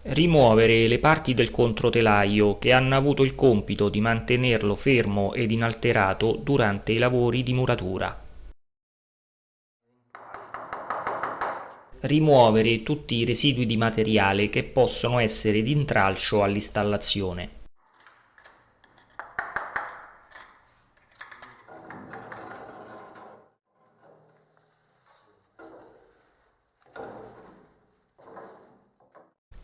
Rimuovere le parti del controtelaio che hanno avuto il compito di mantenerlo fermo ed inalterato durante i lavori di muratura. Rimuovere tutti i residui di materiale che possono essere d'intralcio all'installazione.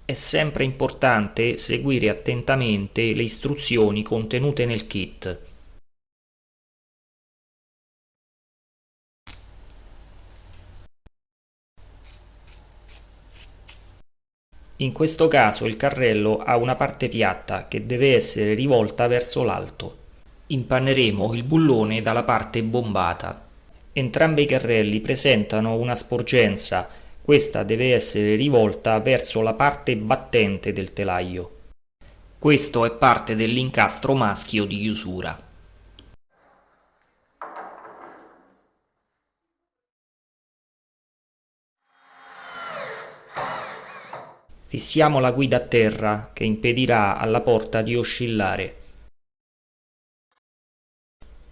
È sempre importante seguire attentamente le istruzioni contenute nel kit. In questo caso il carrello ha una parte piatta che deve essere rivolta verso l'alto. Impanneremo il bullone dalla parte bombata. Entrambi i carrelli presentano una sporgenza, questa deve essere rivolta verso la parte battente del telaio. Questo è parte dell'incastro maschio di chiusura. Fissiamo la guida a terra che impedirà alla porta di oscillare.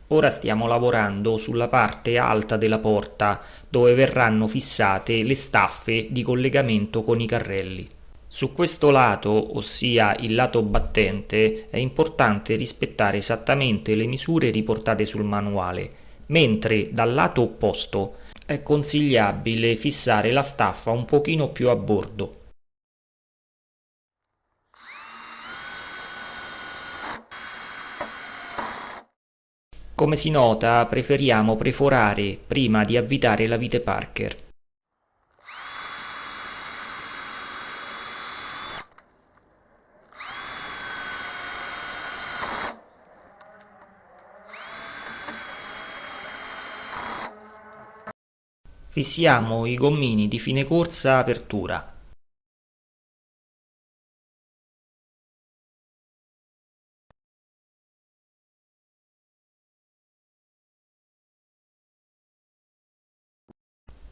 Ora stiamo lavorando sulla parte alta della porta, dove verranno fissate le staffe di collegamento con i carrelli. Su questo lato, ossia il lato battente, è importante rispettare esattamente le misure riportate sul manuale, mentre dal lato opposto è consigliabile fissare la staffa un pochino più a bordo. Come si nota, preferiamo preforare prima di avvitare la vite Parker. Fissiamo i gommini di fine corsa apertura.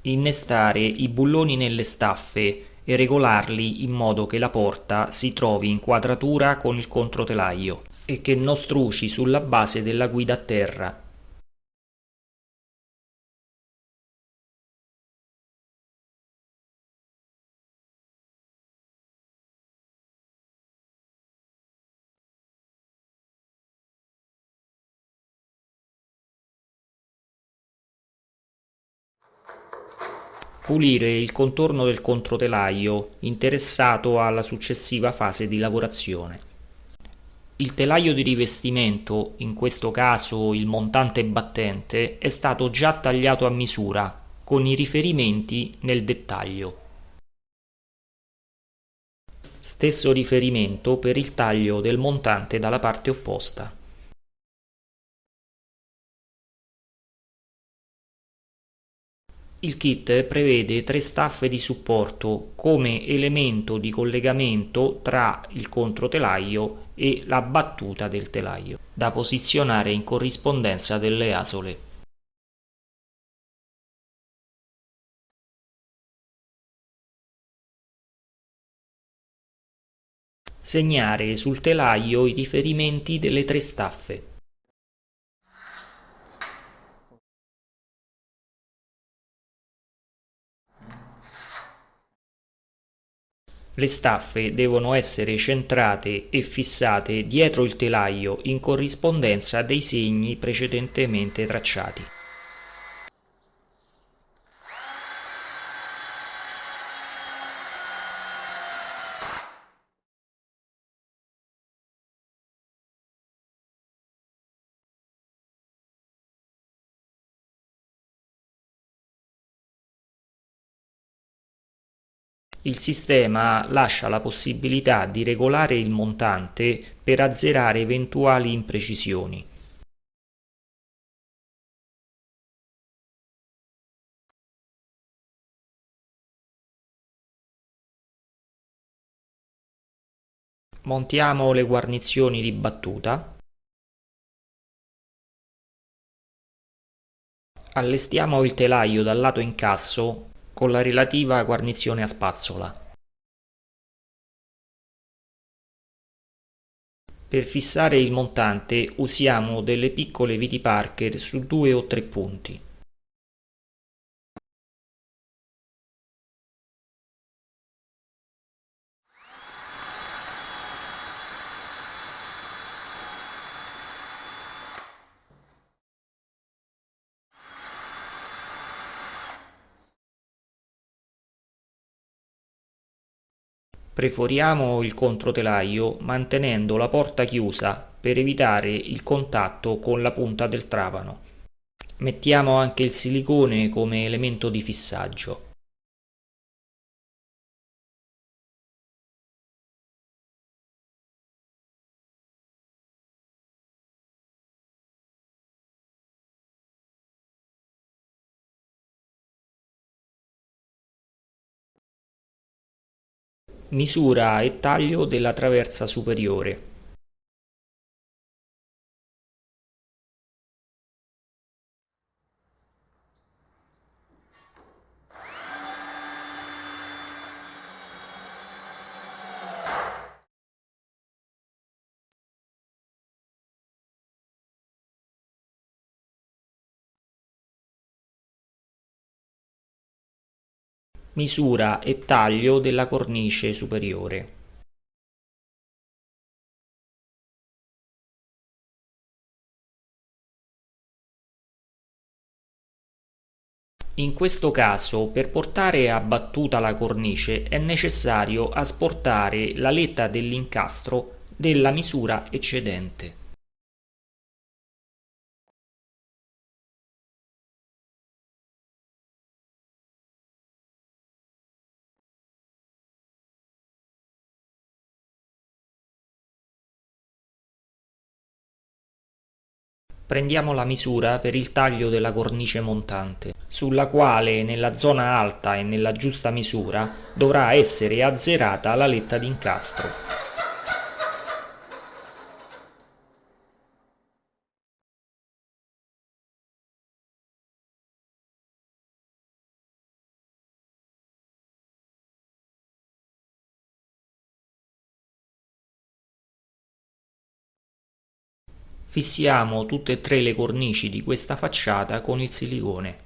Innestare i bulloni nelle staffe e regolarli in modo che la porta si trovi in quadratura con il controtelaio e che non struci sulla base della guida a terra. Pulire il contorno del controtelaio interessato alla successiva fase di lavorazione. Il telaio di rivestimento, in questo caso il montante battente, è stato già tagliato a misura, con i riferimenti nel dettaglio. Stesso riferimento per il taglio del montante dalla parte opposta. Il kit prevede 3 staffe di supporto come elemento di collegamento tra il controtelaio e la battuta del telaio, da posizionare in corrispondenza delle asole. Segnare sul telaio i riferimenti delle 3 staffe. Le staffe devono essere centrate e fissate dietro il telaio in corrispondenza dei segni precedentemente tracciati. Il sistema lascia la possibilità di regolare il montante per azzerare eventuali imprecisioni. Montiamo le guarnizioni di battuta. Allestiamo il telaio dal lato incasso con la relativa guarnizione a spazzola. Per fissare il montante usiamo delle piccole viti Parker su 2 o 3 punti. Perforiamo il controtelaio mantenendo la porta chiusa per evitare il contatto con la punta del trapano. Mettiamo anche il silicone come elemento di fissaggio. Misura e taglio della traversa superiore. Misura e taglio della cornice superiore. In questo caso, per portare abbattuta la cornice è necessario asportare la letta dell'incastro della misura eccedente. Prendiamo la misura per il taglio della cornice montante, sulla quale nella zona alta e nella giusta misura dovrà essere azzerata la letta d'incastro. Fissiamo tutte e tre le cornici di questa facciata con il silicone.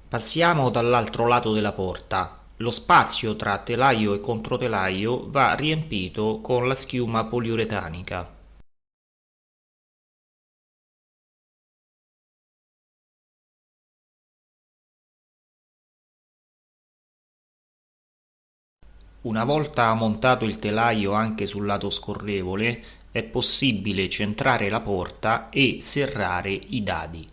Passiamo dall'altro lato della porta. Lo spazio tra telaio e controtelaio va riempito con la schiuma poliuretanica. Una volta montato il telaio anche sul lato scorrevole, è possibile centrare la porta e serrare i dadi.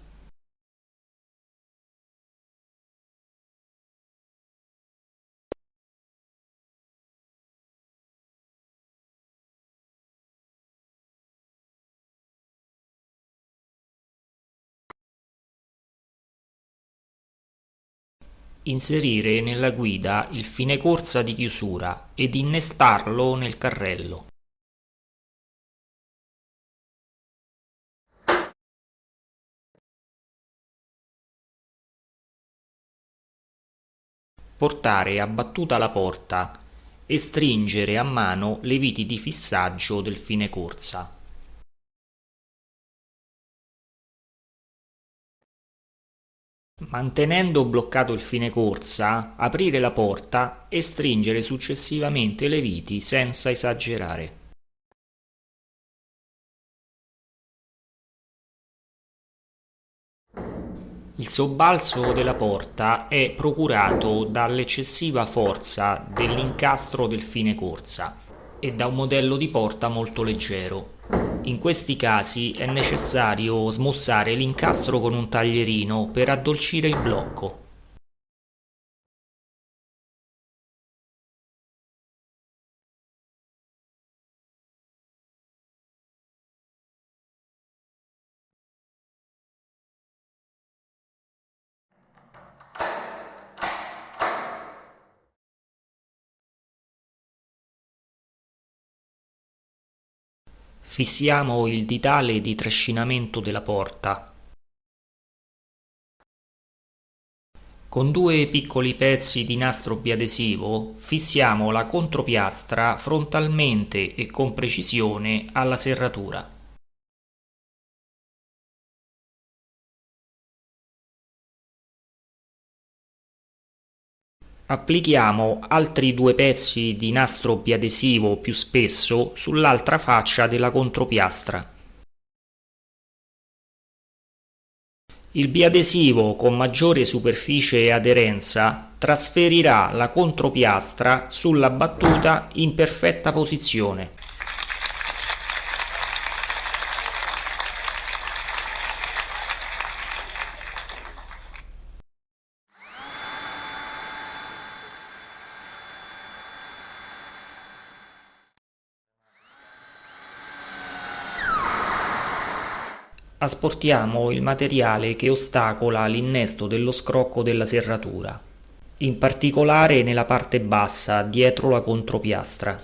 Inserire nella guida il fine corsa di chiusura ed innestarlo nel carrello. Portare abbattuta la porta e stringere a mano le viti di fissaggio del fine corsa. Mantenendo bloccato il fine corsa, aprire la porta e stringere successivamente le viti senza esagerare. Il sobbalzo della porta è procurato dall'eccessiva forza dell'incastro del fine corsa e da un modello di porta molto leggero. In questi casi è necessario smussare l'incastro con un taglierino per addolcire il blocco. Fissiamo il ditale di trascinamento della porta. Con due piccoli pezzi di nastro biadesivo fissiamo la contropiastra frontalmente e con precisione alla serratura. Applichiamo altri due pezzi di nastro biadesivo più spesso sull'altra faccia della contropiastra. Il biadesivo con maggiore superficie e aderenza trasferirà la contropiastra sulla battuta in perfetta posizione. Asportiamo il materiale che ostacola l'innesto dello scrocco della serratura, in particolare nella parte bassa, dietro la contropiastra.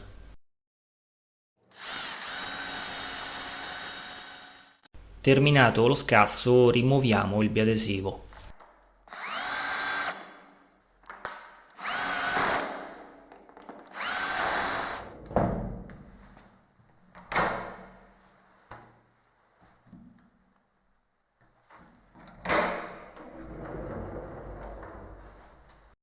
Terminato lo scasso, rimuoviamo il biadesivo.